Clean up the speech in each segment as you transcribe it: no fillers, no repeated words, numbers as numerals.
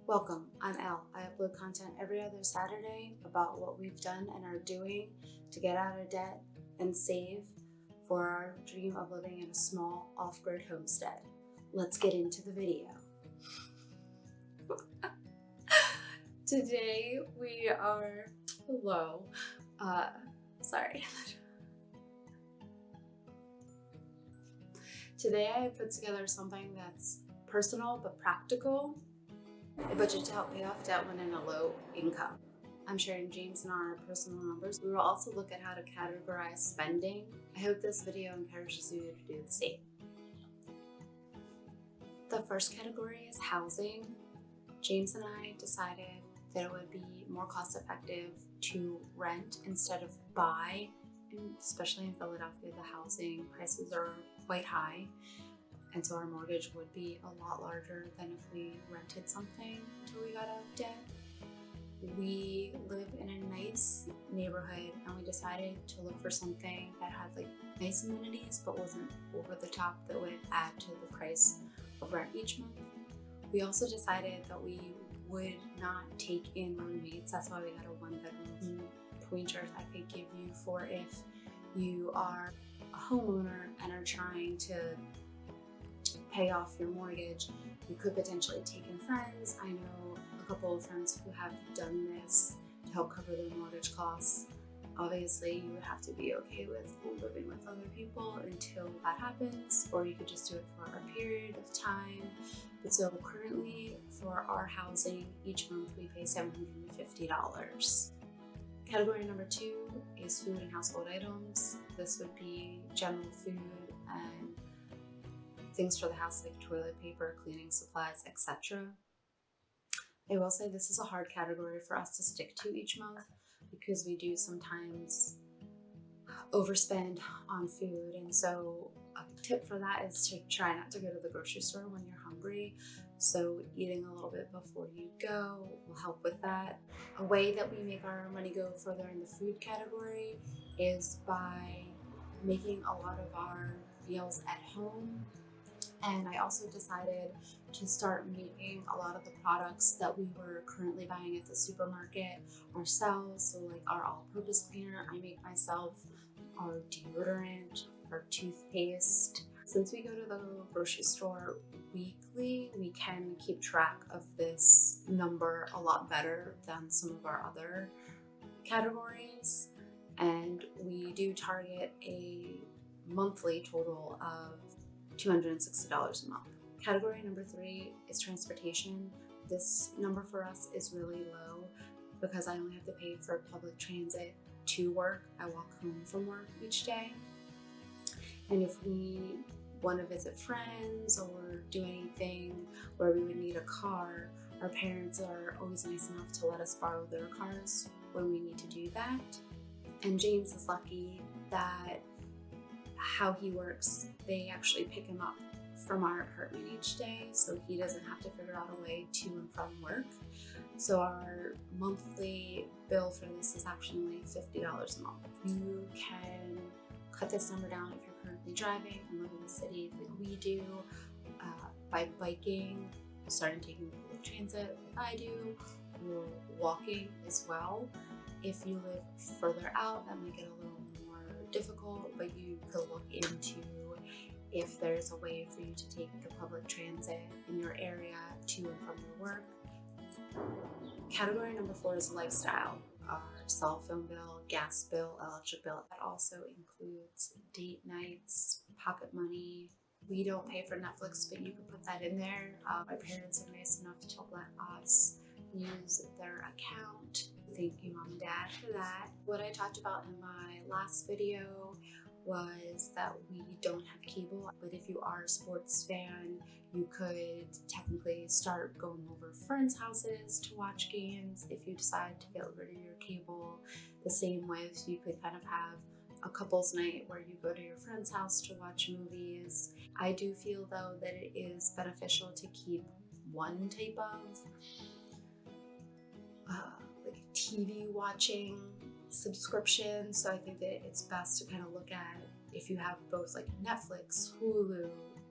Welcome, I'm Elle. I upload content every other Saturday about what we've done and are doing to get out of debt and save for our dream of living in a small off-grid homestead. Let's get into the video. Today we are, Today I put together something that's personal but practical. A budget to help pay off debt when in a low income. I'm sharing James and our personal numbers. We will also look at how to categorize spending. I hope this video encourages you to do the same. The first category is housing. James and I decided that it would be more cost effective to rent instead of buy, and especially in Philadelphia, the housing prices are quite high. And so our mortgage would be a lot larger than if we rented something until we got out of debt. We live in a nice neighborhood and we decided to look for something that had like nice amenities but wasn't over the top that would add to the price of rent each month. We also decided that we would not take in roommates. That's why we got a 1-bedroom. Pointers I could give you for if you are a homeowner and are trying to pay off your mortgage, you could potentially take in friends. I know a couple of friends who have done this to help cover their mortgage costs. Obviously, you would have to be okay with living with other people until that happens, or you could just do it for a period of time. But so currently for our housing, each month we pay $750. Category number 2 is food and household items. This would be general food and things for the house like toilet paper, cleaning supplies, etc. I will say this is a hard category for us to stick to each month because we do sometimes overspend on food, and so a tip for that is to try not to go to the grocery store when you're hungry. So eating a little bit before you go will help with that. A way that we make our money go further in the food category is by making a lot of our meals at home. And I also decided to start making a lot of the products that we were currently buying at the supermarket ourselves. So like our all-purpose cleaner, I make myself, our deodorant, our toothpaste. Since we go to the grocery store weekly, we can keep track of this number a lot better than some of our other categories. And we do target a monthly total of $260 a month. Category number 3 is transportation. This number for us is really low because I only have to pay for public transit to work. I walk home from work each day. And if we want to visit friends or do anything where we would need a car, our parents are always nice enough to let us borrow their cars when we need to do that. And James is lucky that how he works, they actually pick him up from our apartment each day, so he doesn't have to figure out a way to and from work. So our monthly bill for this is actually only $50 a month. You can cut this number down if you're currently driving and live in the city like we do, by biking, starting taking public transit like I do, or walking as well. If you live further out, that might get a little more difficult, but you could look into if there's a way for you to take the public transit in your area to and from your work. Category number 4 is lifestyle. Our cell phone bill, gas bill, electric bill. That also includes date nights, pocket money. We don't pay for Netflix, but you can put that in there. My parents are nice enough to let us use their account. Thank you, Mom and Dad, for that. What I talked about in my last video was that we don't have cable, but if you are a sports fan, you could technically start going over friends' houses to watch games if you decide to get rid of your cable. The same with, you could kind of have a couple's night where you go to your friend's house to watch movies. I do feel though that it is beneficial to keep one type of like TV watching subscription. So I think that it's best to kind of look at if you have both like Netflix, Hulu,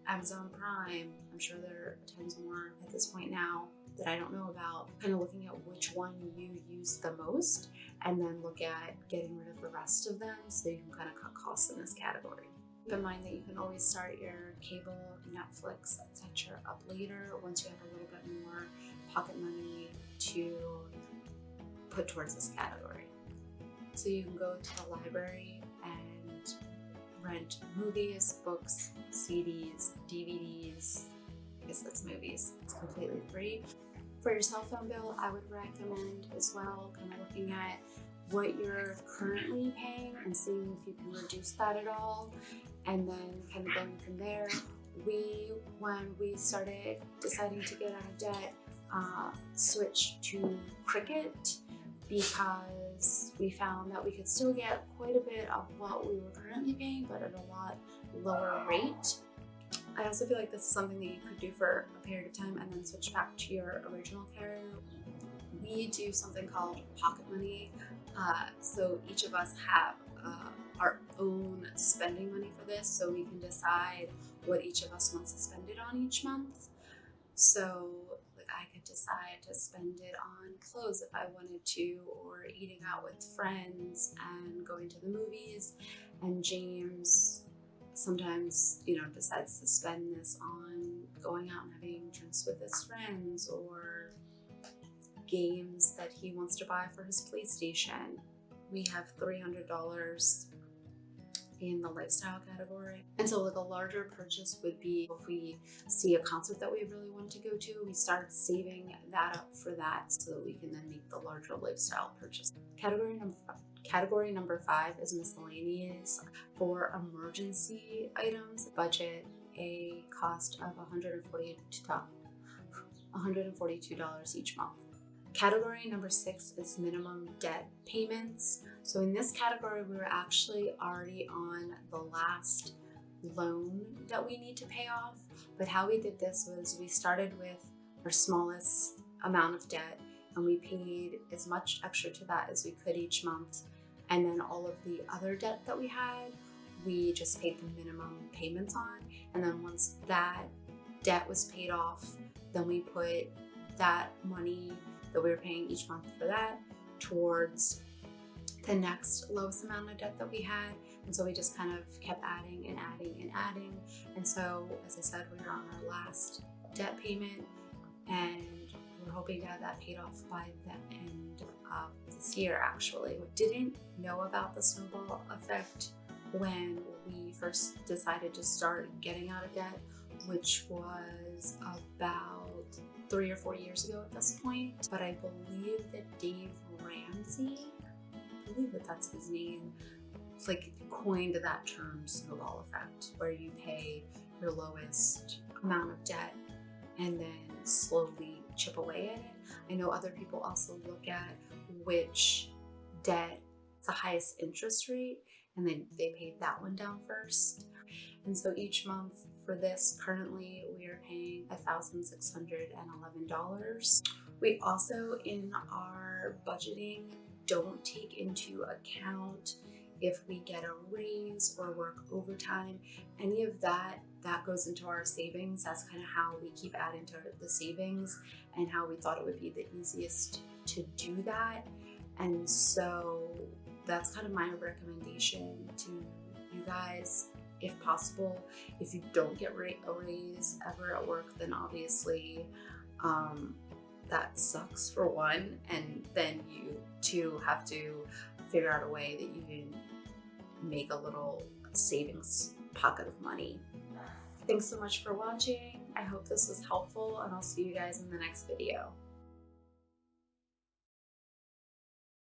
Amazon Prime, I'm sure there are tons more at this point now that I don't know about, kind of looking at which one you use the most and then look at getting rid of the rest of them so you can kind of cut costs in this category. Keep in mind that you can always start your cable, Netflix, etc. up later once you have a little bit more pocket money to put towards this category. So you can go to the library and rent movies, books, CDs, DVDs. I guess that's movies. It's completely free. For your cell phone bill, I would recommend as well kind of looking at what you're currently paying and seeing if you can reduce that at all, and then kind of going from there. When we started deciding to get out of debt, switched to Cricket because we found that we could still get quite a bit of what we were currently paying, but at a lot lower rate. I also feel like this is something that you could do for a period of time and then switch back to your original carrier. We do something called pocket money. So each of us have our own spending money for this, so we can decide what each of us wants to spend it on each month. So I could decide to spend it on clothes if I wanted to, or eating out with friends and going to the movies. And James sometimes, decides to spend this on going out and having drinks with his friends or games that he wants to buy for his PlayStation. We have $300 in the lifestyle category. And so like a larger purchase would be if we see a concert that we really want to go to, we start saving that up for that so that we can then make the larger lifestyle purchase. Category number 5 is miscellaneous. For emergency items, budget a cost of $142 each month. Category number 6 is minimum debt payments. So in this category, we were actually already on the last loan that we need to pay off. But how we did this was we started with our smallest amount of debt and we paid as much extra to that as we could each month. And then all of the other debt that we had, we just paid the minimum payments on. And then once that debt was paid off, then we put that money that we were paying each month for that towards the next lowest amount of debt that we had. And so we just kind of kept adding and adding and adding. And so, as I said, we were on our last debt payment and we're hoping to have that paid off by the end of this year, actually. We didn't know about the snowball effect when we first decided to start getting out of debt, which was about 3 or 4 years ago at this point. But I believe that Dave Ramsey, I believe that that's his name, like coined that term snowball effect, where you pay your lowest amount of debt and then slowly chip away at it. I know other people also look at which debt is the highest interest rate and then they pay that one down first. And so each month for this, currently we are paying $1,611. We also, in our budgeting, don't take into account if we get a raise or work overtime. Any of that goes into our savings. That's kind of how we keep adding to the savings and how we thought it would be the easiest to do that. And so that's kind of my recommendation to you guys. If possible, if you don't get a raise ever at work, then obviously that sucks for one, and then you too have to figure out a way that you can make a little savings pocket of money. Thanks so much for watching. I hope this was helpful, and I'll see you guys in the next video.